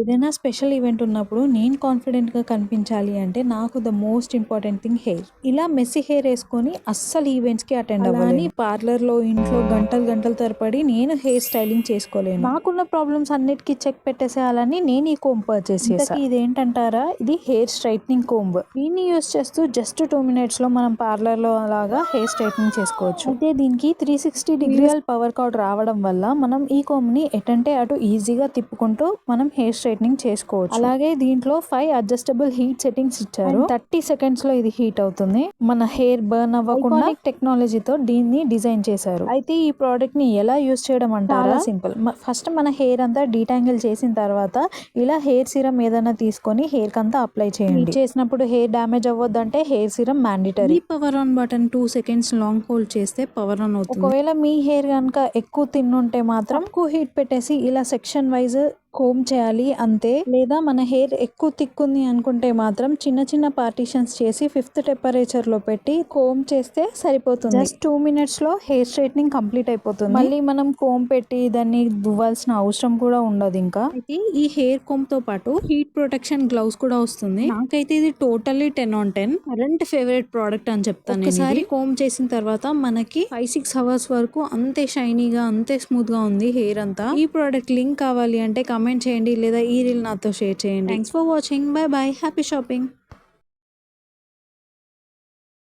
ఏదైనా special event ఉన్నప్పుడు నేను కాన్ఫిడెంట్‌గా కనిపించాలి అంటే నాకు the most important thing hair. ఇలా మెస్సీ హెయిర్ ఏసుకొని అస్సలు ఈవెంట్స్‌కి అటెండ్ అవ్వలేను. అలా అని పార్లర్‌లో, ఇంట్లో గంటలు గంటలు తరబడి నేను హెయిర్ స్టైలింగ్ చేసుకోలేను. నాకున్న ప్రాబ్లమ్స్ అన్నిటికి చెక్ పెట్టేసేయాలని నేను ఈ కోంబ్ పర్చేస్ చేశా. ఇంతకీ ఇదేంటంటారా? ఇది హెయిర్ స్ట్రైట్నింగ్ కోంబ్. దీన్ని యూజ్ చేస్తూ జస్ట్ 2 మినిట్స్‌లో మనం పార్లర్‌లో లాగా హెయిర్ స్ట్రైట్నింగ్ చేసుకోవచ్చు. అయితే దీనికి 360 డిగ్రీస్ పవర్ కార్డ్ రావడం వల్ల మనం ఈ కోంబ్‌ని ఎటంటే అటు ఈజీగా తిప్పుకుంటూ మనం హెయిర్ స్ట్రైట్నింగ్ చేసుకోవచ్చు. అలాగే దీంట్లో 5 అడ్జస్టబుల్ హీట్ సెట్టింగ్స్ ఇచ్చారు. 30 సెకండ్స్ లో ఇది హీట్ అవుతుంది. మన హెయిర్ బర్న్ అవ్వకుండా టెక్నాలజీతో దీన్ని డిజైన్ చేశారు. అయితే ఈ ప్రోడక్ట్ ని ఎలా యూజ్ చేయడం అంటారా? సింపుల్. ఫస్ట్ మన హెయిర్ అంతా డీటాంగిల్ చేసిన తర్వాత ఇలా హెయిర్ సీరం ఏదైనా తీసుకొని హెయిర్ కంతా అప్లై చేయండి. చేసినప్పుడు హెయిర్ డ్యామేజ్ అవ్వద్దంటే హెయిర్ సీరం మ్యాండేటరీ. ఈ power on button 2 seconds long hold చేస్తే పవర్ ఆన్ అవుతుంది. ఒకవేళ మీ హెయిర్ కనుక ఎక్కువ థిన్ ఉంటే మాత్రం ఎక్కువ హీట్ పెట్టేసి ఇలా సెక్షన్ వైజ్ కోమ్ చేయాలి అంతే. లేదా మన హెయిర్ ఎక్కువ థిక్ ఉంది అనుకుంటే మాత్రం చిన్న చిన్న పార్టీషన్స్ చేసి 5th టెంపరేచర్ లో పెట్టి కోమ్ చేస్తే సరిపోతుంది. జస్ట్ 2 మినిట్స్ లో హెయిర్ స్ట్రైట్నింగ్ కంప్లీట్ అయిపోతుంది. మళ్ళీ మనం కోమ్ పెట్టి దాన్ని దువ్వాల్సిన అవసరం కూడా ఉండదు. ఇంకా అయితే ఈ హెయిర్ కోమ్ తో పాటు హీట్ ప్రొటెక్షన్ గ్లౌస్ కూడా వస్తుంది. నాకైతే ఇది టోటల్లీ 10/10 కరెంట్ ఫేవరెట్ ప్రోడక్ట్ అని చెప్తాను. ఒకసారి కోమ్ చేసిన తర్వాత మనకి 5-6 అవర్స్ వరకు అంతే షైనీగా అంతే స్మూత్ గా ఉంది హెయిర్ అంతా. ఈ ప్రోడక్ట్ లింక్ కావాలి అంటే కామెంట్ చేయండి లేదా ఈ రీల్ నాతో షేర్ చేయండి. Thanks for watching. By by. Happy shopping.